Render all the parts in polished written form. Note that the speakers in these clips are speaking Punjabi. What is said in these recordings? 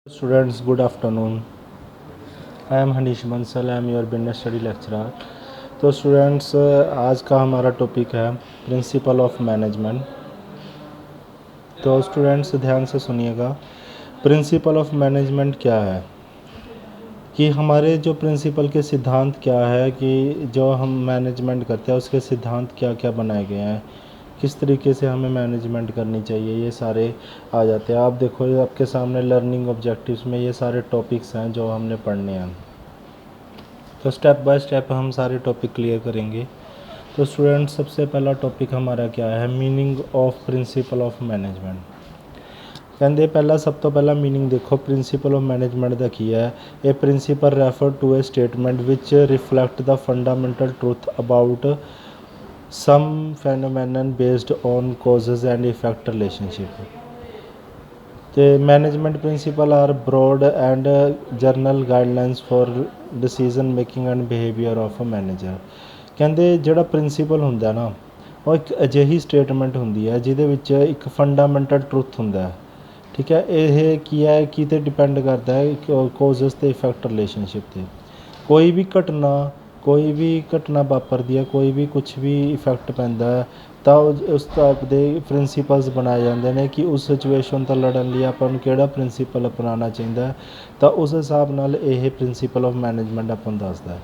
Students, good afternoon. I am Hanish Bansal, I am your business study lecturer. तो स्टूडेंट्स, आज का हमारा टॉपिक है प्रिंसिपल ऑफ मैनेजमेंट। तो स्टूडेंट्स ध्यान से सुनिएगा। प्रिंसिपल ऑफ मैनेजमेंट क्या है कि हमारे जो प्रिंसिपल के सिद्धांत क्या है कि जो हम मैनेजमेंट करते हैं उसके सिद्धांत क्या क्या बनाए गए हैं, किस तरीके से हमें मैनेजमेंट करनी चाहिए, ये सारे आ जाते हैं। आप देखो, ये आपके सामने लर्निंग ऑब्जेक्टिव्स में ये सारे टॉपिक्स हैं जो हमने पढ़ने हैं। तो स्टेप बाय स्टेप हम सारे टॉपिक क्लियर करेंगे। तो स्टूडेंट्स, सबसे पहला टॉपिक हमारा क्या है, meaning of principle of management. कहते पहला सब तो पहला मीनिंग देखो प्रिंसिपल ऑफ मैनेजमेंट का की है। A principle refer to a statement which reflect the fundamental truth about some phenomenon based on causes and effect relationship. The management principle are broad and general guidelines for decision making and behavior of a manager। ਕਹਿੰਦੇ ਜਿਹੜਾ ਪ੍ਰਿੰਸੀਪਲ ਹੁੰਦਾ ਨਾ ਉਹ ਇੱਕ ਅਜਿਹੀ ਸਟੇਟਮੈਂਟ ਹੁੰਦੀ ਹੈ ਜਿਹਦੇ ਵਿੱਚ ਇੱਕ ਫੰਡਾਮੈਂਟਲ ਟਰੁੱਥ ਹੁੰਦਾ ਹੈ। ਠੀਕ ਹੈ, ਇਹ ਕੀ ਹੈ, ਕਿਤੇ ਡਿਪੈਂਡ ਕਰਦਾ ਹੈ ਕੋਜ਼ਸ ਤੇ ਇਫੈਕਟ ਰਿਲੇਸ਼ਨਸ਼ਿਪ 'ਤੇ। ਕੋਈ ਵੀ ਘਟਨਾ ਵਾਪਰਦੀ ਹੈ, ਕੋਈ ਵੀ ਕੁਛ ਵੀ ਇਫੈਕਟ ਪੈਂਦਾ ਹੈ ਤਾਂ ਉਸ ਟਾਈਪ ਦੇ ਪ੍ਰਿੰਸੀਪਲਸ ਬਣਾਏ ਜਾਂਦੇ ਨੇ ਕਿ ਉਸ ਸਿਚੁਏਸ਼ਨ ਤੋਂ ਲੜਨ ਲਈ ਆਪਾਂ ਨੂੰ ਕਿਹੜਾ ਪ੍ਰਿੰਸੀਪਲ ਅਪਣਾਉਣਾ ਚਾਹੀਦਾ। ਤਾਂ ਉਸ ਹਿਸਾਬ ਨਾਲ ਇਹ ਪ੍ਰਿੰਸੀਪਲ ਆਫ ਮੈਨੇਜਮੈਂਟ ਆਪਾਂ ਨੂੰ ਦੱਸਦਾ।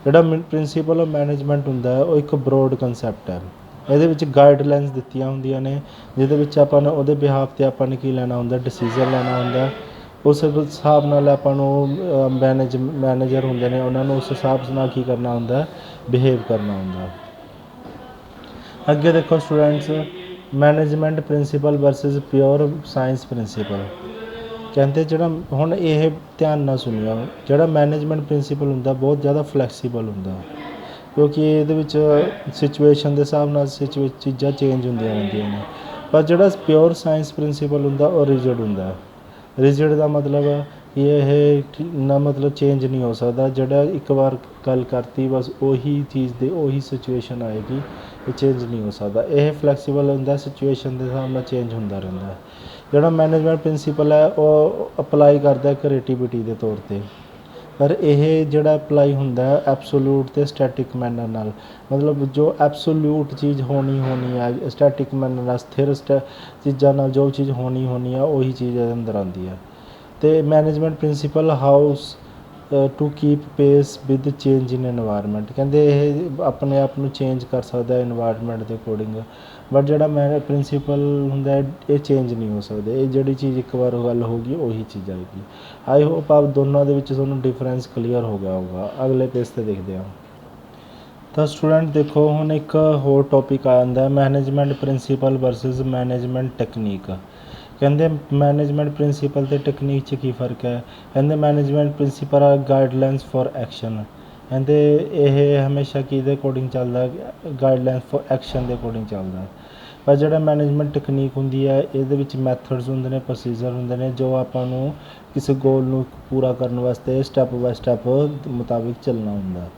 ਜਿਹੜਾ ਪ੍ਰਿੰਸੀਪਲ ਆਫ ਮੈਨੇਜਮੈਂਟ ਹੁੰਦਾ ਉਹ ਇੱਕ ਬਰੋਡ ਕੰਸੈਪਟ ਹੈ। ਇਹਦੇ ਵਿੱਚ ਗਾਈਡਲਾਈਨਸ ਦਿੱਤੀਆਂ ਹੁੰਦੀਆਂ ਨੇ ਜਿਹਦੇ ਵਿੱਚ ਆਪਾਂ ਨੇ ਉਹਦੇ ਬਿਹਾਫ 'ਤੇ ਆਪਾਂ ਨੇ ਕੀ ਲੈਣਾ ਹੁੰਦਾ, ਡਿਸੀਜ਼ਨ ਲੈਣਾ ਹੁੰਦਾ। ਉਸ ਹਿਸਾਬ ਨਾਲ ਆਪਾਂ ਨੂੰ ਮੈਨੇਜਰ ਹੁੰਦੇ ਨੇ ਉਹਨਾਂ ਨੂੰ ਉਸ ਹਿਸਾਬ ਨਾਲ ਕੀ ਕਰਨਾ ਹੁੰਦਾ, ਬਿਹੇਵ ਕਰਨਾ ਹੁੰਦਾ। ਅੱਗੇ ਦੇਖੋ students, management principle versus pure science principal. ਕਹਿੰਦੇ ਜਿਹੜਾ ਹੁਣ ਇਹ ਧਿਆਨ ਨਾਲ ਸੁਣਿਓ, ਜਿਹੜਾ ਮੈਨੇਜਮੈਂਟ ਪ੍ਰਿੰਸੀਪਲ ਹੁੰਦਾ ਬਹੁਤ ਜ਼ਿਆਦਾ ਫਲੈਕਸੀਬਲ ਹੁੰਦਾ ਕਿਉਂਕਿ ਇਹਦੇ ਵਿੱਚ ਸਿਚੁਏਸ਼ਨ ਦੇ ਹਿਸਾਬ ਨਾਲ ਚੀਜ਼ਾਂ ਚੇਂਜ ਹੁੰਦੀਆਂ ਰਹਿੰਦੀਆਂ ਨੇ। ਪਰ ਜਿਹੜਾ ਪਿਓਰ ਸਾਇੰਸ ਪ੍ਰਿੰਸੀਪਲ ਹੁੰਦਾ ਉਹ ਰਿਜਿਡ ਹੁੰਦਾ। ਰਿਜਿਡ ਦਾ ਮਤਲਬ ਕਿ ਇਹ ਨਾ ਮਤਲਬ ਚੇਂਜ ਨਹੀਂ ਹੋ ਸਕਦਾ। ਜਿਹੜਾ ਇੱਕ ਵਾਰ ਗੱਲ ਕਰਤੀ ਬਸ ਉਹੀ ਚੀਜ਼ ਦੇ ਉਹੀ ਸਿਚੁਏਸ਼ਨ ਆਏਗੀ, ਇਹ ਚੇਂਜ ਨਹੀਂ ਹੋ ਸਕਦਾ। ਇਹ ਫਲੈਕਸੀਬਲ ਹੁੰਦਾ, ਸਿਚੁਏਸ਼ਨ ਦੇ ਹਿਸਾਬ ਨਾਲ ਚੇਂਜ ਹੁੰਦਾ ਰਹਿੰਦਾ। ਜਿਹੜਾ ਮੈਨੇਜਮੈਂਟ ਪ੍ਰਿੰਸੀਪਲ ਹੈ ਉਹ ਅਪਲਾਈ ਕਰਦਾ ਕ੍ਰੀਏਟੀਵਿਟੀ ਦੇ ਤੌਰ 'ਤੇ, ਪਰ ਇਹ ਜਿਹੜਾ ਅਪਲਾਈ ਹੁੰਦਾ ਐਬਸੋਲੂਟ ਅਤੇ ਸਟੈਟਿਕ ਮੈਨਰ ਨਾਲ। ਮਤਲਬ ਜੋ ਐਬਸੋਲੂਟ ਚੀਜ਼ ਹੋਣੀ ਹੈ, ਸਟੈਟਿਕ ਮੈਨਰ ਨਾਲ ਸਥਿਰ ਚੀਜ਼ਾਂ ਨਾਲ ਜੋ ਚੀਜ਼ ਹੋਣੀ ਆ ਉਹੀ ਚੀਜ਼ ਇਹਦੇ ਅੰਦਰ ਆਉਂਦੀ ਹੈ। ਅਤੇ management principle has to keep pace with change in environment. ਕਹਿੰਦੇ ਇਹ ਆਪਣੇ ਆਪ ਨੂੰ ਚੇਂਜ ਕਰ ਸਕਦਾ ਇਨਵਾਇਰਮੈਂਟ ਦੇ ਅਕੋਰਡਿੰਗ, ਬਟ ਜਿਹੜਾ ਪ੍ਰਿੰਸੀਪਲ ਹੁੰਦਾ ਇਹ ਚੇਂਜ ਨਹੀਂ ਹੋ ਸਕਦੇ। ਇਹ ਜਿਹੜੀ ਚੀਜ਼ ਇੱਕ ਵਾਰ ਗੱਲ ਹੋ ਗਈ ਉਹੀ ਚੀਜ਼ ਆਏਗੀ। ਆਈ ਹੋਪ ਆਪ ਦੋਨਾਂ ਦੇ ਵਿੱਚ ਤੁਹਾਨੂੰ ਡਿਫਰੈਂਸ ਕਲੀਅਰ ਹੋ ਗਿਆ ਹੋਊਗਾ। ਅਗਲੇ ਪੇਜ 'ਤੇ ਦੇਖਦੇ ਹਾਂ। ਤਾਂ ਸਟੂਡੈਂਟ ਦੇਖੋ, ਹੁਣ ਇੱਕ ਹੋਰ ਟੌਪਿਕ ਆ ਜਾਂਦਾ management principle versus management technique. ਕਹਿੰਦੇ ਮੈਨੇਜਮੈਂਟ ਪ੍ਰਿੰਸੀਪਲ ਅਤੇ ਟੈਕਨੀਕ 'ਚ ਕੀ ਫ਼ਰਕ ਹੈ। ਕਹਿੰਦੇ ਮੈਨੇਜਮੈਂਟ ਪ੍ਰਿੰਸੀਪਲ ਆ ਗਾਈਡਲਾਈਨਸ ਫॉर ਐਕਸ਼ਨ। ਕਹਿੰਦੇ ਇਹ ਹਮੇਸ਼ਾ ਕਿਹਦੇ ਅਕੋਰਡਿੰਗ ਚੱਲਦਾ, ਗਾਈਡਲਾਈਨਸ ਫॉर ਐਕਸ਼ਨ ਦੇ ਅਕੋਰਡਿੰਗ ਚੱਲਦਾ। ਪਰ ਜਿਹੜਾ ਮੈਨੇਜਮੈਂਟ ਟੈਕਨੀਕ ਹੁੰਦੀ ਹੈ ਇਹਦੇ ਵਿੱਚ ਮੈਥਡਸ ਹੁੰਦੇ ਨੇ, ਪ੍ਰੋਸੀਜਰ ਹੁੰਦੇ ਨੇ ਜੋ ਆਪਾਂ ਨੂੰ ਕਿਸੇ ਗੋਲ ਨੂੰ ਪੂਰਾ ਕਰਨ ਵਾਸਤੇ ਸਟੈਪ ਬਾਏ ਸਟੈਪ ਮੁਤਾਬਿਕ ਚੱਲਣਾ ਹੁੰਦਾ।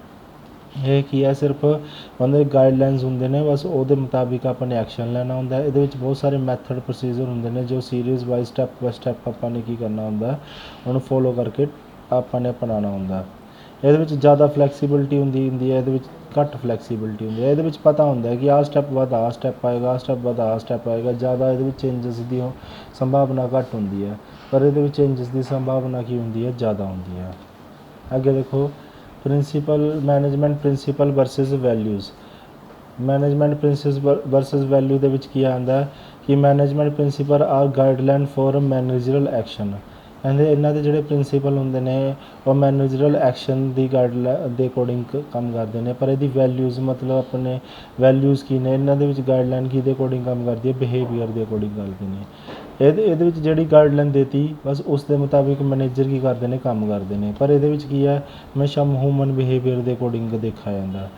ਇਹ ਕੀ ਹੈ, ਸਿਰਫ ਉਹਦੇ ਗਾਈਡਲਾਈਨਸ ਹੁੰਦੇ ਨੇ, ਬਸ ਉਹਦੇ ਮੁਤਾਬਿਕ ਆਪਾਂ ਨੇ ਐਕਸ਼ਨ ਲੈਣਾ ਹੁੰਦਾ। ਇਹਦੇ ਵਿੱਚ ਬਹੁਤ ਸਾਰੇ ਮੈਥਡ ਪ੍ਰੋਸੀਜਰ ਹੁੰਦੇ ਨੇ ਜੋ ਸੀਰੀਜ਼ ਬਾਈ ਸਟੈਪ ਆਪਾਂ ਨੇ ਕੀ ਕਰਨਾ ਹੁੰਦਾ, ਉਹਨੂੰ ਫੋਲੋ ਕਰਕੇ ਆਪਾਂ ਨੇ ਅਪਣਾਉਣਾ ਹੁੰਦਾ। ਇਹਦੇ ਵਿੱਚ ਜ਼ਿਆਦਾ ਫਲੈਕਸੀਬਿਲਿਟੀ ਹੁੰਦੀ ਹੈ, ਇਹਦੇ ਵਿੱਚ ਘੱਟ ਫਲੈਕਸੀਬਿਲਿਟੀ ਹੁੰਦੀ ਹੈ। ਇਹਦੇ ਵਿੱਚ ਪਤਾ ਹੁੰਦਾ ਕਿ ਆਹ ਸਟੈਪ ਬਾਅਦ ਆਹ ਸਟੈਪ ਆਏਗਾ, ਆਹ ਸਟੈਪ ਬਾਅਦ ਆਹ ਸਟੈਪ ਆਏਗਾ। ਜ਼ਿਆਦਾ ਇਹਦੇ ਵਿੱਚ ਚੇਂਜਸ ਦੀ ਸੰਭਾਵਨਾ ਘੱਟ ਹੁੰਦੀ ਹੈ, ਪਰ ਇਹਦੇ ਵਿੱਚ ਚੇਂਜਸ ਦੀ ਸੰਭਾਵਨਾ ਕੀ ਹੁੰਦੀ ਹੈ, ਜ਼ਿਆਦਾ ਹੁੰਦੀ ਹੈ। ਅੱਗੇ ਦੇਖੋ, management principle versus values. Management principle versus value ਦੇ ਵਿੱਚ ਕੀ ਆਉਂਦਾ ਕਿ management principle are guideline for managerial action. ਕਹਿੰਦੇ ਇਹਨਾਂ ਦੇ ਜਿਹੜੇ ਪ੍ਰਿੰਸੀਪਲ ਹੁੰਦੇ ਨੇ ਉਹ ਮੈਨੇਜਰਲ ਐਕਸ਼ਨ ਦੀ ਗਾਈਡਲਾਈਨ ਦੇ ਅਕੋਰਡਿੰਗ ਕੰਮ ਕਰਦੇ ਨੇ। ਪਰ ਇਹਦੀ ਵੈਲਿਊਜ਼ ਮਤਲਬ ਆਪਣੇ ਵੈਲਿਊਜ਼ ਕੀ ਨੇ, ਇਹਨਾਂ ਦੇ ਵਿੱਚ ਗਾਈਡਲਾਈਨ ਕਿਹਦੇ ਅਕੋਰਡਿੰਗ ਕੰਮ ਕਰਦੀ ਹੈ, ਬਿਹੇਵੀਅਰ ਦੇ ਅਕੋਰਡਿੰਗ ਕਰਦੀ ਨੇ। ਇਹਦੇ ਵਿੱਚ ਜਿਹੜੀ ਗਾਈਡਲਾਈਨ ਦੇਤੀ ਬਸ ਉਸ ਦੇ ਮੁਤਾਬਿਕ ਮੈਨੇਜਰ ਕੀ ਕਰਦੇ ਨੇ, ਕੰਮ ਕਰਦੇ ਨੇ। ਪਰ ਇਹਦੇ ਵਿੱਚ ਕੀ ਹੈ, ਹਮੇਸ਼ਾ ਹਿਊਮਨ ਬਿਹੇਵੀਅਰ ਦੇ ਅਕੋਰਡਿੰਗ ਦੇਖਿਆ ਜਾਂਦਾ।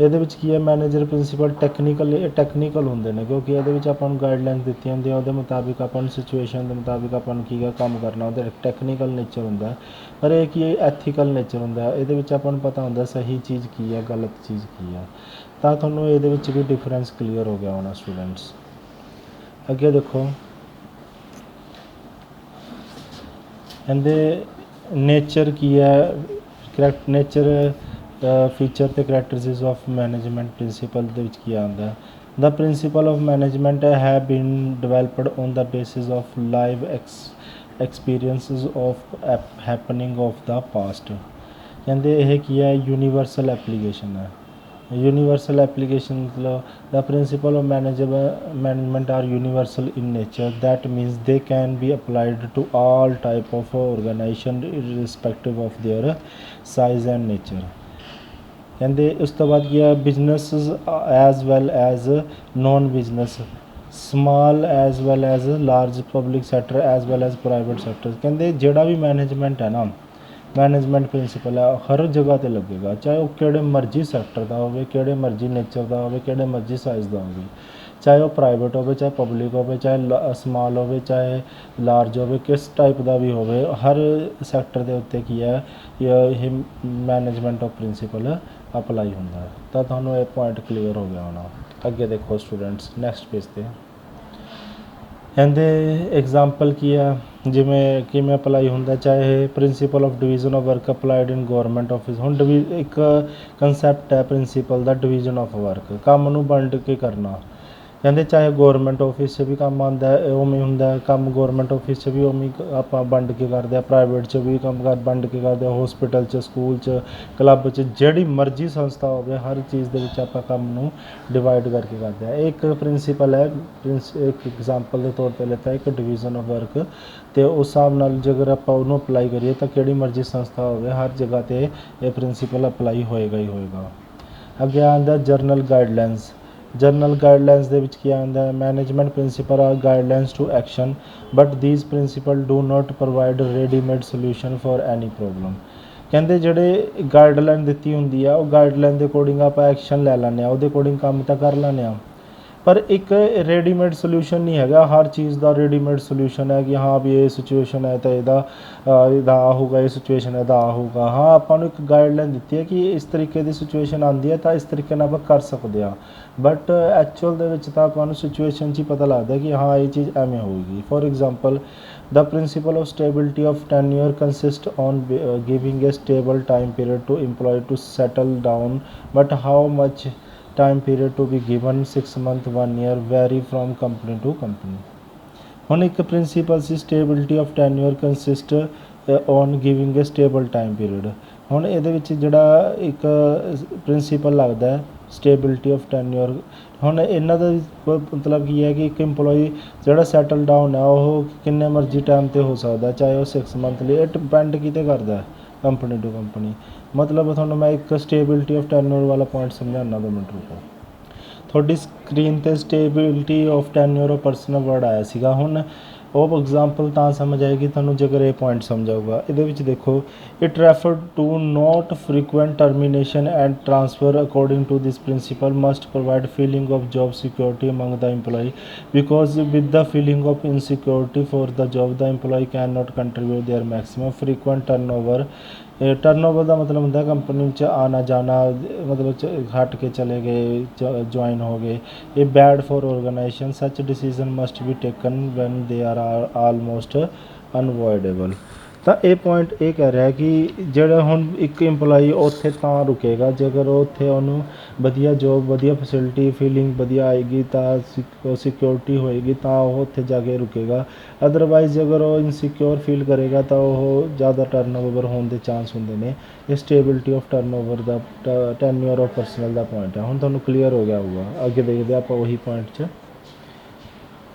ਇਹਦੇ ਵਿੱਚ ਕੀ ਹੈ, ਮੈਨੇਜਰ ਪ੍ਰਿੰਸੀਪਲ ਟੈਕਨੀਕਲ ਹੁੰਦੇ ਨੇ ਕਿਉਂਕਿ ਇਹਦੇ ਵਿੱਚ ਆਪਾਂ ਨੂੰ ਗਾਈਡਲਾਈਨ ਦਿੱਤੀਆਂ ਹੁੰਦੀਆਂ, ਉਹਦੇ ਮੁਤਾਬਿਕ ਆਪਾਂ ਨੂੰ ਸਿਚੁਏਸ਼ਨ ਦੇ ਮੁਤਾਬਿਕ ਆਪਾਂ ਨੂੰ ਕੀ ਕੰਮ ਕਰਨਾ, ਉਹਦਾ ਟੈਕਨੀਕਲ ਨੇਚਰ ਹੁੰਦਾ। ਪਰ ਇਹ ਕੀ ਹੈ, ਐਥੀਕਲ ਨੇਚਰ ਹੁੰਦਾ। ਇਹਦੇ ਵਿੱਚ ਆਪਾਂ ਨੂੰ ਪਤਾ ਹੁੰਦਾ ਸਹੀ ਚੀਜ਼ ਕੀ ਹੈ, ਗਲਤ ਚੀਜ਼ ਕੀ ਹੈ। ਤਾਂ ਤੁਹਾਨੂੰ ਇਹਦੇ ਵਿੱਚ ਵੀ ਡਿਫਰੈਂਸ ਕਲੀਅਰ ਹੋ ਗਿਆ ਹੋਣਾ ਸਟੂਡੈਂਟਸ। ਅੱਗੇ ਦੇਖੋ, ਕਹਿੰਦੇ ਨੇਚਰ ਕੀ ਹੈ, ਕਰੈਕਟ ਨੇਚਰ ਫੀਚਰ ਅਤੇ ਕਰੈਕਟਰਿਸਟਿਕਸ ਆਫ ਮੈਨੇਜਮੈਂਟ ਪ੍ਰਿੰਸੀਪਲ ਦੇ ਵਿੱਚ ਕੀ ਆਉਂਦਾ। The principle of management have been developed on the basis of live experiences of happening of the past। ਕਹਿੰਦੇ ਇਹ ਕੀ ਹੈ, ਯੂਨੀਵਰਸਲ ਐਪਲੀਕੇਸ਼ਨ ਹੈ। Universal application मतलब the principle of management are universal in nature, that means they can be applied to all type of organization irrespective of their size and nature। ਕਹਿੰਦੇ ਉਸ ਤੋਂ ਬਾਅਦ ਕੀ ਹੈ, business as well as non business, small as well as large, public sector as well as private sector. ਕਹਿੰਦੇ ਜਿਹੜਾ ਵੀ ਮੈਨੇਜਮੈਂਟ ਹੈ ਨਾ, ਮੈਨੇਜਮੈਂਟ ਪ੍ਰਿੰਸੀਪਲ ਹੈ, ਹਰ ਜਗ੍ਹਾ 'ਤੇ ਲੱਗੇਗਾ, ਚਾਹੇ ਉਹ ਕਿਹੜੇ ਮਰਜ਼ੀ ਸੈਕਟਰ ਦਾ ਹੋਵੇ, ਕਿਹੜੇ ਮਰਜ਼ੀ ਨੇਚਰ ਦਾ ਹੋਵੇ, ਕਿਹੜੇ ਮਰਜ਼ੀ ਸਾਈਜ਼ ਦਾ ਹੋਵੇ, ਚਾਹੇ ਉਹ ਪ੍ਰਾਈਵੇਟ ਹੋਵੇ, ਚਾਹੇ ਪਬਲਿਕ ਹੋਵੇ, ਚਾਹੇ ਸਮਾਲ ਹੋਵੇ, ਚਾਹੇ ਲਾਰਜ ਹੋਵੇ, ਕਿਸ ਟਾਈਪ ਦਾ ਵੀ ਹੋਵੇ, ਹਰ ਸੈਕਟਰ ਦੇ ਉੱਤੇ ਕੀ ਹੈ, ਇਹ ਮੈਨੇਜਮੈਂਟ ਆਫ ਪ੍ਰਿੰਸੀਪਲ ਅਪਲਾਈ ਹੁੰਦਾ ਹੈ। ਤਾਂ ਤੁਹਾਨੂੰ ਇਹ ਪੁਆਇੰਟ ਕਲੀਅਰ ਹੋ ਗਿਆ ਹੋਣਾ। ਅੱਗੇ ਦੇਖੋ ਸਟੂਡੈਂਟਸ, ਨੈਕਸਟ ਪੇਜ 'ਤੇ ਕਹਿੰਦੇ ਐਗਜ਼ਾਮਪਲ ਕੀ ਆ, ਜਿਵੇਂ ਕਿਵੇਂ ਅਪਲਾਈ ਹੁੰਦਾ, ਚਾਹੇ principal of division of work applied in government office. ਹੁਣ ਇੱਕ ਕੰਸੈਪਟ ਹੈ principal the, division of work, ਕੰਮ ਨੂੰ ਵੰਡ ਕੇ ਕਰਨਾ। ਕਹਿੰਦੇ ਚਾਹੇ ਗੌਰਮੈਂਟ ਆਫਿਸ 'ਚ ਵੀ ਕੰਮ ਆਉਂਦਾ ਹੈ, ਉਵੇਂ ਹੁੰਦਾ ਕੰਮ ਗੌਰਮੈਂਟ ਆਫਿਸ 'ਚ ਵੀ ਉਵੇਂ ਆਪਾਂ ਵੰਡ ਕੇ ਕਰਦੇ ਹਾਂ, ਪ੍ਰਾਈਵੇਟ 'ਚ ਵੀ ਕੰਮ ਵੰਡ ਕੇ ਕਰਦੇ ਹਾਂ, ਹੋਸਪਿਟਲ 'ਚ, ਸਕੂਲ 'ਚ, ਕਲੱਬ 'ਚ, ਜਿਹੜੀ ਮਰਜ਼ੀ ਸੰਸਥਾ ਹੋਵੇ, ਹਰ ਚੀਜ਼ ਦੇ ਵਿੱਚ ਆਪਾਂ ਕੰਮ ਨੂੰ ਡਿਵਾਈਡ ਕਰਕੇ ਕਰਦੇ ਹਾਂ। ਇਹ ਇੱਕ ਪ੍ਰਿੰਸੀਪਲ ਹੈ, ਇੱਕ ਐਗਜ਼ਾਮਪਲ ਦੇ ਤੌਰ 'ਤੇ ਲਿੱਤਾ ਇੱਕ ਡਿਵੀਜ਼ਨ ਆਫ ਵਰਕ, ਅਤੇ ਉਸ ਹਿਸਾਬ ਨਾਲ ਜੇਕਰ ਆਪਾਂ ਉਹਨੂੰ ਅਪਲਾਈ ਕਰੀਏ ਤਾਂ ਕਿਹੜੀ ਮਰਜ਼ੀ ਸੰਸਥਾ ਹੋਵੇ, ਹਰ ਜਗ੍ਹਾ 'ਤੇ ਇਹ ਪ੍ਰਿੰਸੀਪਲ ਅਪਲਾਈ ਹੋਏਗਾ ਹੀ ਹੋਏਗਾ। ਅੱਗੇ ਆਉਂਦਾ ਜਰਨਲ ਗਾਈਡਲਾਈਨਸ। ਜਰਨਲ ਗਾਈਡਲਾਈਨਸ ਦੇ ਵਿੱਚ ਕੀ ਆਉਂਦਾ, management principle are guidelines to action, but these principle do not provide readymade solution for any problem. ਕਹਿੰਦੇ ਜਿਹੜੇ ਗਾਈਡਲਾਈਨ ਦਿੱਤੀ ਹੁੰਦੀ ਆ, ਉਹ ਗਾਈਡਲਾਈਨ ਦੇ ਅਕੋਰਡਿੰਗ ਆਪਾਂ ਐਕਸ਼ਨ ਲੈ ਲੈਂਦੇ ਹਾਂ, ਉਹਦੇ ਅਕੋਰਡਿੰਗ ਕੰਮ ਤਾਂ ਕਰ ਲੈਂਦੇ ਹਾਂ, ਪਰ ਇੱਕ ਰੈਡੀਮੇਡ ਸੋਲਿਊਸ਼ਨ ਨਹੀਂ ਹੈਗਾ। ਹਰ ਚੀਜ਼ ਦਾ ਰੈਡੀਮੇਡ ਸੋਲਿਊਸ਼ਨ ਹੈ ਕਿ ਹਾਂ ਵੀ ਇਹ ਸਿਚੁਏਸ਼ਨ ਹੈ ਤਾਂ ਇਹਦਾ ਆ ਹੋਊਗਾ, ਇਹ ਸਿਚੁਏਸ਼ਨ ਹੈ ਤਾਂ ਆ ਹੋਊਗਾ। ਹਾਂ, ਆਪਾਂ ਨੂੰ ਇੱਕ ਗਾਈਡਲਾਈਨ ਦਿੱਤੀ ਹੈ ਕਿ ਇਸ ਤਰੀਕੇ ਦੀ ਸਿਚੁਏਸ਼ਨ ਆਉਂਦੀ ਹੈ ਤਾਂ ਇਸ ਤਰੀਕੇ ਨਾਲ ਆਪਾਂ ਕਰ ਸਕਦੇ ਹਾਂ, ਬਟ ਐਕਚੁਅਲ ਦੇ ਵਿੱਚ ਤਾਂ ਆਪਾਂ ਨੂੰ ਸਿਚੁਏਸ਼ਨ 'ਚ ਹੀ ਪਤਾ ਲੱਗਦਾ ਕਿ ਹਾਂ ਇਹ ਚੀਜ਼ ਐਵੇਂ ਹੋਊਗੀ। For example, the principle of stability of tenure consists on giving a stable time period to employee to settle down, but how much time period to be given, 6 month, 1 year, vary from company to company। ਹੁਣ ਇੱਕ principal C stability of tenure consist on giving A stable time period. ਹੁਣ ਇਹਦੇ ਵਿੱਚ ਜਿਹੜਾ ਇੱਕ ਪ੍ਰਿੰਸੀਪਲ ਲੱਗਦਾ ਹੈ ਸਟੇਬਿਲਿਟੀ ਆਫ ਟੈਨਿਓਰ, ਹੁਣ ਇਹਨਾਂ ਦਾ ਮਤਲਬ ਕੀ ਹੈ ਕਿ ਇੱਕ ਇੰਪਲੋਈ ਜਿਹੜਾ ਸੈਟਲ ਡਾਊਨ ਹੈ ਉਹ ਕਿੰਨੇ ਮਰਜ਼ੀ ਟਾਈਮ 'ਤੇ ਹੋ ਸਕਦਾ, ਚਾਹੇ ਉਹ 6 ਮੰਥ ਲਈ, ਇਹ ਡਿਪੈਂਡ ਕਿਤੇ ਕਰਦਾ ਕੰਪਨੀ ਟੂ ਕੰਪਨੀ। ਮਤਲਬ ਤੁਹਾਨੂੰ ਮੈਂ ਇੱਕ ਸਟੇਬਿਲਿਟੀ ਆਫ ਟੈਨਿਓਰ ਵਾਲਾ ਪੁਆਇੰਟ ਸਮਝਾਉਣਾ, 2 ਮਿੰਟ ਰੁਕੋ। ਤੁਹਾਡੀ ਸਕਰੀਨ 'ਤੇ stability of tenure of personnel word ਆਇਆ ਸੀਗਾ। ਹੁਣ ਉਹ ਐਗਜ਼ਾਮਪਲ ਤਾਂ ਸਮਝ ਆਏਗੀ ਤੁਹਾਨੂੰ ਜੇਕਰ ਇਹ ਪੁਆਇੰਟ ਸਮਝ ਆਊਗਾ। ਇਹਦੇ ਵਿੱਚ ਦੇਖੋ, it refer to not frequent termination and transfer according to this principle must provide feeling of job security among the employee, because with the feeling of insecurity for the job the employ can not contribute their maximum frequent turnover. Turnover का मतलब होंगे कंपनी में आना जाना, मतलब हट के चले गए, ज्वाइन हो गए, ये bad for organisation. Such decision must be taken when they are almost unavoidable. ਤਾਂ ਇਹ ਪੁਆਇੰਟ ਇਹ ਕਹਿ ਰਿਹਾ ਕਿ ਜਿਹੜਾ ਹੁਣ ਇੱਕ ਇੰਪਲਾਈ ਉੱਥੇ ਤਾਂ ਰੁਕੇਗਾ ਜੇਕਰ ਉੱਥੇ ਉਹਨੂੰ ਵਧੀਆ ਜੋਬ, ਵਧੀਆ ਫੈਸਿਲਿਟੀ, ਫੀਲਿੰਗ ਵਧੀਆ ਆਏਗੀ, ਤਾਂ ਸਿਕਿਉਰਿਟੀ ਹੋਏਗੀ ਤਾਂ ਉਹ ਉੱਥੇ ਜਾ ਕੇ ਰੁਕੇਗਾ। ਅਦਰਵਾਈਜ਼ ਅਗਰ ਉਹ ਇਨਸਿਕਿਉਰ ਫੀਲ ਕਰੇਗਾ ਤਾਂ ਉਹ ਜ਼ਿਆਦਾ ਟਰਨਓਵਰ ਹੋਣ ਦੇ ਚਾਂਸ ਹੁੰਦੇ ਨੇ। ਇਹ stability of turnover the tenure of personal the point ਹੈ। ਹੁਣ ਤੁਹਾਨੂੰ ਕਲੀਅਰ ਹੋ ਗਿਆ ਹੋਊਗਾ। ਅੱਗੇ ਦੇਖਦੇ ਆਪਾਂ ਉਹੀ ਪੁਆਇੰਟ 'ਚ।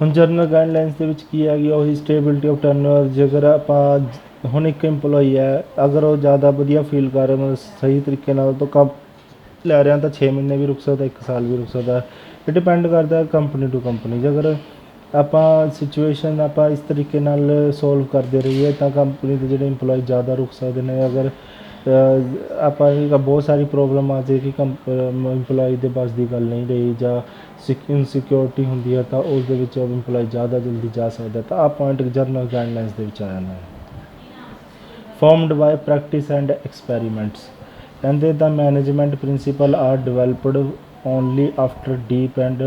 ਹੁਣ ਜਰਨਲ ਗਾਈਡਲਾਈਨਸ ਦੇ ਵਿੱਚ ਕੀ ਹੈਗੀ, ਉਹੀ ਸਟੇਬਿਲਿਟੀ ਆਫ ਟਰਨਓਵਰ। ਜੇਕਰ ਆਪਾਂ ਹੁਣ ਇੱਕ ਇੰਪਲੋਈ ਹੈ, ਅਗਰ ਉਹ ਜ਼ਿਆਦਾ ਵਧੀਆ ਫੀਲ ਕਰ ਰਿਹਾ, ਮਤਲਬ ਸਹੀ ਤਰੀਕੇ ਨਾਲ ਤੋਂ ਕੰਮ ਲੈ ਰਿਹਾ, ਤਾਂ 6 ਮਹੀਨੇ ਵੀ ਰੁਕ ਸਕਦਾ, 1 ਸਾਲ ਵੀ ਰੁਕ ਸਕਦਾ। ਇਹ ਡਿਪੈਂਡ ਕਰਦਾ ਕੰਪਨੀ ਟੂ ਕੰਪਨੀ। ਜੇਕਰ ਆਪਾਂ ਸਿਚੁਏਸ਼ਨ ਆਪਾਂ ਇਸ ਤਰੀਕੇ ਨਾਲ ਸੋਲਵ ਕਰਦੇ ਰਹੀਏ ਤਾਂ ਕੰਪਨੀ ਦੇ ਜਿਹੜੇ ਇੰਪਲੋਈ ਜ਼ਿਆਦਾ ਰੁਕ ਸਕਦੇ ਨੇ। ਅਗਰ ਆਪਾਂ ਬਹੁਤ ਸਾਰੀ ਪ੍ਰੋਬਲਮ ਆ ਜਾਏਗੀ, ਇੰਪਲੋਈ ਦੇ ਬਸ ਦੀ ਗੱਲ ਨਹੀਂ ਰਹੀ, ਜਾਂ ਇਨਸਿਕਿਉਰਿਟੀ ਹੁੰਦੀ ਹੈ ਤਾਂ ਉਸ ਦੇ ਵਿੱਚ ਇੰਪਲੋਈ ਜ਼ਿਆਦਾ ਜਲਦੀ ਜਾ ਸਕਦਾ। ਤਾਂ ਆਹ ਪੁਆਇੰਟ ਜਰਨਲ ਗਾਈਡਲਾਈਨਸ ਦੇ ਵਿੱਚ ਆ ਜਾਂਦਾ ਹੈ। Formed by practice and experiments. ਕਹਿੰਦੇ the management principle are developed only after deep and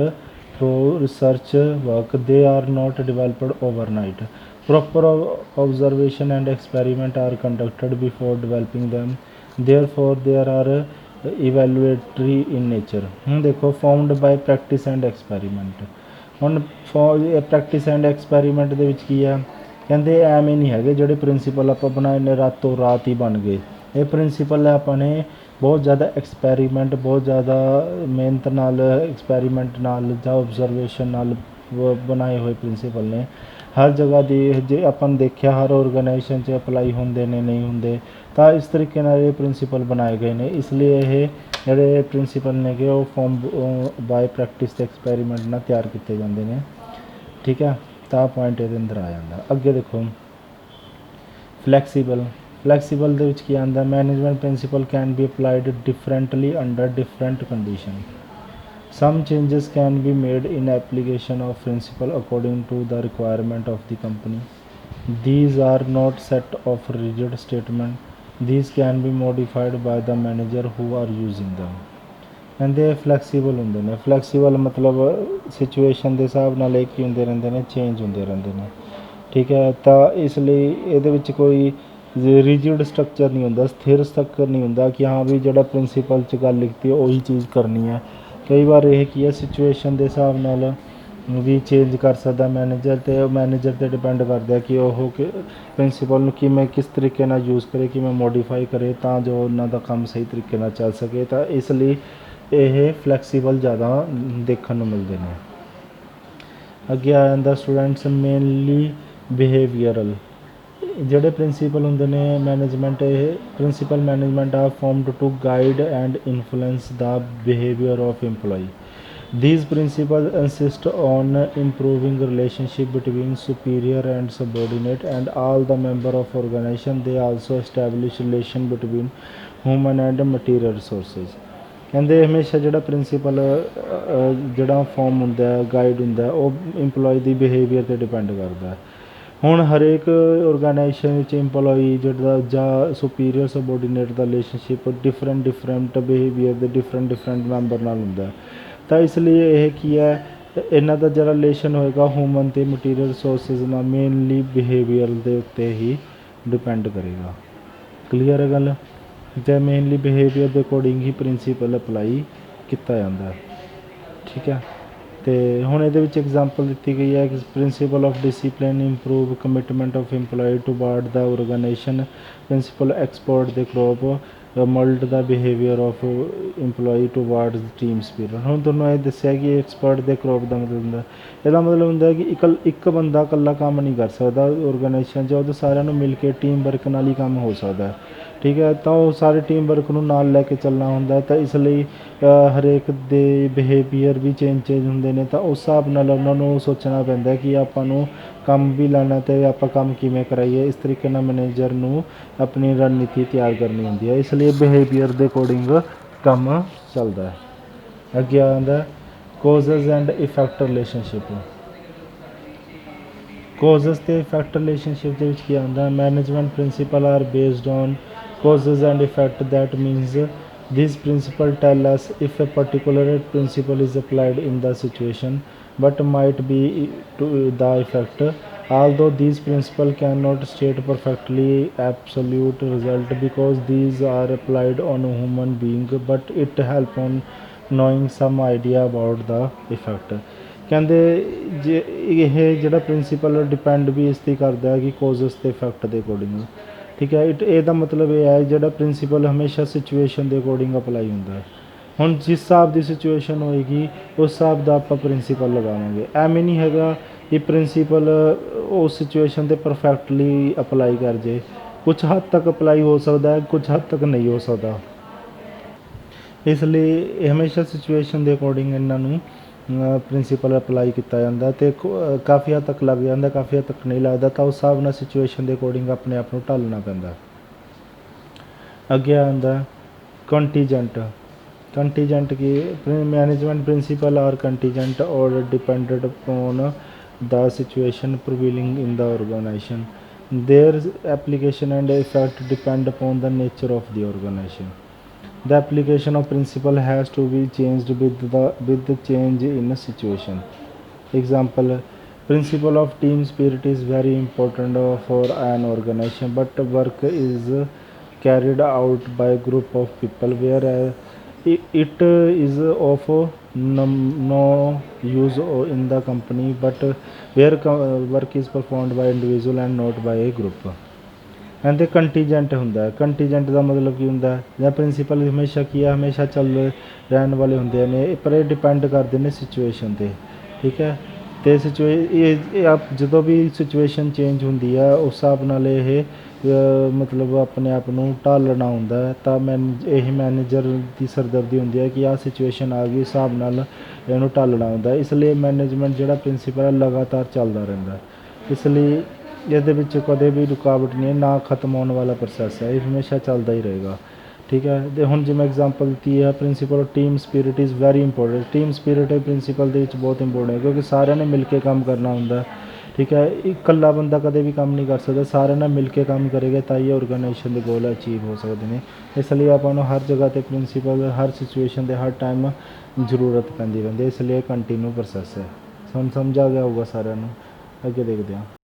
through research work, they are not developed overnight. Proper observation and experiment are conducted before developing them. Therefore, there are evaluatory in nature. ਹੁਣ ਦੇਖੋ formed by practice and experiment. ਹੁਣ ਪ੍ਰੈਕਟਿਸ ਐਂਡ ਐਕਸਪੈਰੀਮੈਂਟ ਦੇ ਵਿੱਚ ਕੀ ਆ, ਕਹਿੰਦੇ ਐਵੇਂ ਨਹੀਂ ਹੈਗੇ ਜਿਹੜੇ ਪ੍ਰਿੰਸੀਪਲ ਆਪਾਂ ਬਣਾਏ ਨੇ ਰਾਤੋਂ ਰਾਤ ਹੀ ਬਣ ਗਏ। ਇਹ ਪ੍ਰਿੰਸੀਪਲ ਆਪਾਂ ਨੇ ਬਹੁਤ ਜ਼ਿਆਦਾ ਐਕਸਪੈਰੀਮੈਂਟ, ਬਹੁਤ ਜ਼ਿਆਦਾ ਮਿਹਨਤ ਨਾਲ, ਐਕਸਪੈਰੀਮੈਂਟ ਨਾਲ ਜਾਂ ਓਬਜ਼ਰਵੇਸ਼ਨ ਨਾਲ ਬਣਾਏ ਹੋਏ ਪ੍ਰਿੰਸੀਪਲ ਨੇ। ਹਰ ਜਗ੍ਹਾ ਦੀ ਜੇ ਆਪਾਂ ਨੇ ਦੇਖਿਆ ਹਰ ਔਰਗਨਾਈਜੇਸ਼ਨ 'ਚ ਅਪਲਾਈ ਹੁੰਦੇ ਨੇ, ਨਹੀਂ ਹੁੰਦੇ, ਤਾਂ ਇਸ ਤਰੀਕੇ ਨਾਲ ਇਹ ਪ੍ਰਿੰਸੀਪਲ ਬਣਾਏ ਗਏ ਨੇ। ਇਸ ਲਈ ਇਹ ਜਿਹੜੇ ਪ੍ਰਿੰਸੀਪਲ ਨੇਗੇ ਉਹ ਫੋਮ ਬਾਏ ਪ੍ਰੈਕਟਿਸ ਅਤੇ ਐਕਸਪੈਰੀਮੈਂਟ ਨਾਲ ਤਿਆਰ ਕੀਤੇ ਜਾਂਦੇ ਨੇ। ਠੀਕ ਹੈ, ਤਾਂ ਪੁਆਇੰਟ ਇਹਦੇ ਅੰਦਰ ਆ ਜਾਂਦਾ। ਅੱਗੇ ਦੇਖੋ ਫਲੈਕਸੀਬਲ ਦੇ ਵਿੱਚ ਕੀ ਆਉਂਦਾ, management principal can be applied differently under different condition. Some changes can be made in application of principle according to the requirement of the company. These are not set of rigid statement. These can be modified by the manager who are using them. ਕਹਿੰਦੇ ਫਲੈਕਸੀਬਲ ਹੁੰਦੇ ਨੇ। ਫਲੈਕਸੀਬਲ ਮਤਲਬ ਸਿਚੁਏਸ਼ਨ ਦੇ ਹਿਸਾਬ ਨਾਲ ਇਹ ਕੀ ਹੁੰਦੇ ਰਹਿੰਦੇ ਨੇ, ਚੇਂਜ ਹੁੰਦੇ ਰਹਿੰਦੇ ਨੇ। ਠੀਕ ਹੈ, ਤਾਂ ਇਸ ਲਈ ਇਹਦੇ ਵਿੱਚ ਕੋਈ ਰਿਜਿਡ ਸਟਰਕਚਰ ਨਹੀਂ ਹੁੰਦਾ, ਸਥਿਰ ਸਟਰਕਚਰ ਨਹੀਂ ਹੁੰਦਾ ਕਿ ਹਾਂ ਵੀ ਜਿਹੜਾ ਪ੍ਰਿੰਸੀਪਲ 'ਚ ਗੱਲ ਲਿਖਤੀ ਹੈ ਉਹੀ ਚੀਜ਼ ਕਰਨੀ ਹੈ। ਕਈ ਵਾਰ ਇਹ ਕੀ ਹੈ, ਸਿਚੁਏਸ਼ਨ ਦੇ ਹਿਸਾਬ ਨਾਲ ਵੀ ਚੇਂਜ ਕਰ ਸਕਦਾ ਮੈਨੇਜਰ, ਅਤੇ ਉਹ ਮੈਨੇਜਰ 'ਤੇ ਡਿਪੈਂਡ ਕਰਦਾ ਕਿ ਉਹ ਪ੍ਰਿੰਸੀਪਲ ਨੂੰ ਕਿਵੇਂ, ਕਿਸ ਤਰੀਕੇ ਨਾਲ ਯੂਜ਼ ਕਰੇ, ਕਿਵੇਂ ਮੋਡੀਫਾਈ ਕਰੇ ਤਾਂ ਜੋ ਉਹਨਾਂ ਦਾ ਕੰਮ ਸਹੀ ਤਰੀਕੇ ਨਾਲ ਚੱਲ ਸਕੇ। ਤਾਂ ਇਸ ਲਈ ਇਹ ਫਲੈਕਸੀਬਲ ਜ਼ਿਆਦਾ ਦੇਖਣ ਨੂੰ ਮਿਲਦੇ ਨੇ। ਅੱਗੇ ਆ ਜਾਂਦਾ ਸਟੂਡੈਂਟਸ ਮੇਨਲੀ ਬਿਹੇਵੀਅਰਲ। ਜਿਹੜੇ ਪ੍ਰਿੰਸੀਪਲ ਹੁੰਦੇ ਨੇ ਮੈਨੇਜਮੈਂਟ, ਇਹ principle management are formed to guide and influence the behaviour of EMPLOYE। These principles insist on improving relationship between superior and subordinate and all the member of organization. They also establish relation between human and material resources। ਕਹਿੰਦੇ ਹਮੇਸ਼ਾ ਜਿਹੜਾ ਪ੍ਰਿੰਸੀਪਲ ਜਿਹੜਾ ਫੋਰਮ ਹੁੰਦਾ, ਗਾਈਡ ਹੁੰਦਾ, ਉਹ EMPLOYE ਦੀ ਬਿਹੇਵੀਅਰ 'ਤੇ ਡਿਪੈਂਡ ਕਰਦਾ। ਹੁਣ ਹਰੇਕ ਔਰਗਨਾਈਜੇਸ਼ਨ ਵਿੱਚ EMPLOYE ਜਿਹੜਾ ਜਾਂ ਸੁਪੀਰੀਅਰ ਸਬੋਰਡੀਨੇਟ ਦਾ ਰਿਲੇਸ਼ਨਸ਼ਿਪ ਡਿਫਰੈਂਟ ਬਿਹੇਵੀਅਰ ਦੇ ਡਿਫਰੈਂਟ ਮੈਂਬਰ ਨਾਲ ਹੁੰਦਾ। ਤਾਂ ਇਸ ਲਈ ਇਹ ਕੀ ਹੈ, ਇਹਨਾਂ ਦਾ ਜਿਹੜਾ ਰਿਲੇਸ਼ਨ ਹੋਏਗਾ ਹਿਊਮਨ ਅਤੇ ਮਟੀਰੀਅਲ ਰਿਸੋਰਸਿਸ ਨਾਲ ਮੇਨਲੀ ਬਿਹੇਵੀਅਰ ਦੇ ਉੱਤੇ ਹੀ ਡਿਪੈਂਡ ਕਰੇਗਾ। ਕਲੀਅਰ ਹੈ ਗੱਲ? ਅਤੇ ਮੇਨਲੀ ਬਿਹੇਵੀਅਰ ਦੇ ਅਕੋਰਡਿੰਗ ਹੀ ਪ੍ਰਿੰਸੀਪਲ ਅਪਲਾਈ ਕੀਤਾ ਜਾਂਦਾ। ਠੀਕ ਹੈ, ਅਤੇ ਹੁਣ ਇਹਦੇ ਵਿੱਚ ਐਗਜ਼ਾਮਪਲ ਦਿੱਤੀ ਗਈ ਹੈ ਕਿ principle of discipline improve commitment of EMPLOYE toward the organisation. Principle esprit de corps mould the behaviour of EMPLOYE towards team spirit. ਹੁਣ ਤੁਹਾਨੂੰ ਇਹ ਦੱਸਿਆ ਕਿ ਐਕਸਪਰਟ ਦੇ ਕਰੋਪ ਦਾ ਮਤਲਬ ਹੁੰਦਾ, ਇਹਦਾ ਮਤਲਬ ਹੁੰਦਾ ਕਿ ਇੱਕ ਬੰਦਾ ਇਕੱਲਾ ਕੰਮ ਨਹੀਂ ਕਰ ਸਕਦਾ ਔਰਗਨਾਈਜੇਸ਼ਨ 'ਚ, ਉਹ ਤਾਂ ਸਾਰਿਆਂ ਨੂੰ ਮਿਲ ਕੇ ਟੀਮ ਵਰਕ ਨਾਲ ਹੀ ਕੰਮ ਹੋ ਸਕਦਾ। ਠੀਕ ਹੈ, ਤਾਂ ਉਹ ਸਾਰੇ ਟੀਮ ਵਰਕ ਨੂੰ ਨਾਲ ਲੈ ਕੇ ਚੱਲਣਾ ਹੁੰਦਾ। ਤਾਂ ਇਸ ਲਈ ਹਰੇਕ ਦੇ ਬਿਹੇਵੀਅਰ ਵੀ ਚੇਂਜ ਹੁੰਦੇ ਨੇ, ਤਾਂ ਉਸ ਹਿਸਾਬ ਨਾਲ ਉਹਨਾਂ ਨੂੰ ਸੋਚਣਾ ਪੈਂਦਾ ਕਿ ਆਪਾਂ ਨੂੰ ਕੰਮ ਵੀ ਲੈਣਾ ਅਤੇ ਆਪਾਂ ਕੰਮ ਕਿਵੇਂ ਕਰਾਈਏ। ਇਸ ਤਰੀਕੇ ਨਾਲ ਮੈਨੇਜਰ ਨੂੰ ਆਪਣੀ ਰਣਨੀਤੀ ਤਿਆਰ ਕਰਨੀ ਹੁੰਦੀ ਹੈ। ਇਸ ਲਈ ਬਿਹੇਵੀਅਰ ਦੇ ਅਕੋਰਡਿੰਗ ਕੰਮ ਚੱਲਦਾ ਹੈ। ਅੱਗੇ ਆਉਂਦਾ causes and effect relationship. Causes ਅਤੇ ਇਫੈਕਟ ਰਿਲੇਸ਼ਨਸ਼ਿਪ ਦੇ ਵਿੱਚ ਕੀ ਆਉਂਦਾ, management principle are based on causes and effect. That means these principles tell us if a particular principle is applied in the situation, but might be to the effect. Although these principles cannot state perfectly absolute result because these are applied on a human being, but it help on knowing some idea about the effect। ਕਹਿੰਦੇ ਜੇ ਇਹ ਜਿਹੜਾ ਪ੍ਰਿੰਸੀਪਲ ਡਿਪੈਂਡ ਵੀ ਇਸ 'ਤੇ ਕਰਦਾ ਹੈ ਕਿ ਕੋਜ਼ਸ ਅਤੇ ਇਫੈਕਟ ਦੇ ਅਕੋਰਡਿੰਗ। ਠੀਕ ਹੈ, ਇਹਦਾ ਮਤਲਬ ਇਹ ਹੈ ਜਿਹੜਾ ਪ੍ਰਿੰਸੀਪਲ ਹਮੇਸ਼ਾ ਸਿਚੁਏਸ਼ਨ ਦੇ ਅਕੋਰਡਿੰਗ ਅਪਲਾਈ ਹੁੰਦਾ ਹੈ। ਹੁਣ ਜਿਸ ਹਿਸਾਬ ਦੀ ਸਿਚੁਏਸ਼ਨ ਹੋਏਗੀ ਉਸ ਹਿਸਾਬ ਦਾ ਆਪਾਂ ਪ੍ਰਿੰਸੀਪਲ ਲਗਾਵਾਂਗੇ। ਐਵੇਂ ਨਹੀਂ ਹੈਗਾ ਕਿ ਪ੍ਰਿੰਸੀਪਲ ਉਸ ਸਿਚੁਏਸ਼ਨ 'ਤੇ ਪਰਫੈਕਟਲੀ ਅਪਲਾਈ ਕਰ ਜੇ। ਕੁਛ ਹੱਦ ਤੱਕ ਅਪਲਾਈ ਹੋ ਸਕਦਾ ਹੈ, ਕੁਛ ਹੱਦ ਤੱਕ ਨਹੀਂ ਹੋ ਸਕਦਾ। ਇਸ ਲਈ ਹਮੇਸ਼ਾ ਸਿਚੁਏਸ਼ਨ ਦੇ ਅਕੋਰਡਿੰਗ ਇਹਨਾਂ ਨੂੰ ਪ੍ਰਿੰਸੀਪਲ ਅਪਲਾਈ ਕੀਤਾ ਜਾਂਦਾ ਅਤੇ ਕਾਫੀ ਹੱਦ ਤੱਕ ਲੱਗ ਜਾਂਦਾ, ਕਾਫੀ ਹੱਦ ਤੱਕ ਨਹੀਂ ਲੱਗਦਾ। ਤਾਂ ਉਸ ਹਿਸਾਬ ਨਾਲ ਸਿਚੁਏਸ਼ਨ ਦੇ ਅਕੋਰਡਿੰਗ ਆਪਣੇ ਆਪ ਨੂੰ ਢਾਲਣਾ ਪੈਂਦਾ। ਅੱਗੇ ਆਉਂਦਾ ਕੰਟੀਜੈਂਟ ਕੀ, ਮੈਨੇਜਮੈਂਟ ਪ੍ਰਿੰਸੀਪਲ ਆਰ ਕੰਟੀਜੈਂਟ ਔਰ depended upon the situation prevailing in the organization. Their application and effect depend upon the nature of the organization. The application of principle has to be changed with the change in a situation. Example, Principle of team spirit is very important for an organization, but work is carried out by a group of people where it is of no use in the company, but where work is performed by individual and not by a group। ਕਹਿੰਦੇ ਕੰਟੀਜੈਂਟ ਹੁੰਦਾ। ਕੰਟੀਜੈਂਟ ਦਾ ਮਤਲਬ ਕੀ ਹੁੰਦਾ ਜਾਂ ਪ੍ਰਿੰਸੀਪਲ ਹਮੇਸ਼ਾ ਕੀ ਆ, ਹਮੇਸ਼ਾ ਚੱਲ ਰਹਿਣ ਵਾਲੇ ਹੁੰਦੇ ਨੇ, ਪਰ ਇਹ ਡਿਪੈਂਡ ਕਰਦੇ ਨੇ ਸਿਚੁਏਸ਼ਨ 'ਤੇ, ਠੀਕ ਹੈ। ਅਤੇ ਜਦੋਂ ਵੀ ਸਿਚੁਏਸ਼ਨ ਚੇਂਜ ਹੁੰਦੀ ਆ ਉਸ ਹਿਸਾਬ ਨਾਲ ਇਹ ਮਤਲਬ ਆਪਣੇ ਆਪ ਨੂੰ ਢਾਲਣਾ ਹੁੰਦਾ ਤਾਂ ਇਹ ਮੈਨੇਜਰ ਦੀ ਸਰਦਰਦੀ ਹੁੰਦੀ ਹੈ ਕਿ ਆਹ ਸਿਚੁਏਸ਼ਨ ਆ ਗਈ, ਉਸ ਹਿਸਾਬ ਨਾਲ ਇਹਨੂੰ ਢਾਲਣਾ ਹੁੰਦਾ। ਇਸ ਲਈ ਮੈਨੇਜਮੈਂਟ ਜਿਹੜਾ ਪ੍ਰਿੰਸੀਪਲ ਹੈ ਲਗਾਤਾਰ ਚੱਲਦਾ ਰਹਿੰਦਾ। ਇਸ ਲਈ ਇਹਦੇ ਵਿੱਚ ਕਦੇ ਵੀ ਰੁਕਾਵਟ ਨਹੀਂ ਹੈ, ਨਾ ਖਤਮ ਹੋਣ ਵਾਲਾ ਪ੍ਰੋਸੈਸ ਹੈ, ਇਹ ਹਮੇਸ਼ਾ ਚੱਲਦਾ ਹੀ ਰਹੇਗਾ, ਠੀਕ ਹੈ। ਅਤੇ ਹੁਣ ਜਿਵੇਂ ਐਗਜ਼ਾਮਪਲ ਦਿੱਤੀ ਹੈ principal team spirit is very important. Team spirit principal ਦੇ ਵਿੱਚ ਬਹੁਤ ਇੰਪੋਰਟੈਂਟ ਹੈ ਕਿਉਂਕਿ ਸਾਰਿਆਂ ਨੇ ਮਿਲ ਕੇ ਕੰਮ ਕਰਨਾ ਹੁੰਦਾ, ਠੀਕ ਹੈ। ਇਕੱਲਾ ਬੰਦਾ ਕਦੇ ਵੀ ਕੰਮ ਨਹੀਂ ਕਰ ਸਕਦਾ, ਸਾਰਿਆਂ ਨਾਲ ਮਿਲ ਕੇ ਕੰਮ ਕਰੇਗਾ ਤਾਂ ਹੀ ਔਰਗੇਨਾਈਜੇਸ਼ਨ ਦੇ ਗੋਲ ਅਚੀਵ ਹੋ ਸਕਦੇ ਨੇ। ਇਸ ਲਈ ਆਪਾਂ ਨੂੰ ਹਰ ਜਗ੍ਹਾ 'ਤੇ ਪ੍ਰਿੰਸੀਪਲ ਹਰ ਸਿਚੁਏਸ਼ਨ 'ਤੇ ਹਰ ਟਾਈਮ ਜ਼ਰੂਰਤ ਪੈਂਦੀ ਰਹਿੰਦੀ ਹੈ, ਇਸ ਲਈ ਇਹ ਕੰਟੀਨਿਊ ਪ੍ਰੋਸੈਸ ਹੈ। ਹੁਣ ਸਮਝ ਆ ਗਿਆ ਹੋਊਗਾ ਸਾਰਿਆਂ ਨੂੰ, ਅੱਗੇ ਦੇਖਦੇ ਹਾਂ।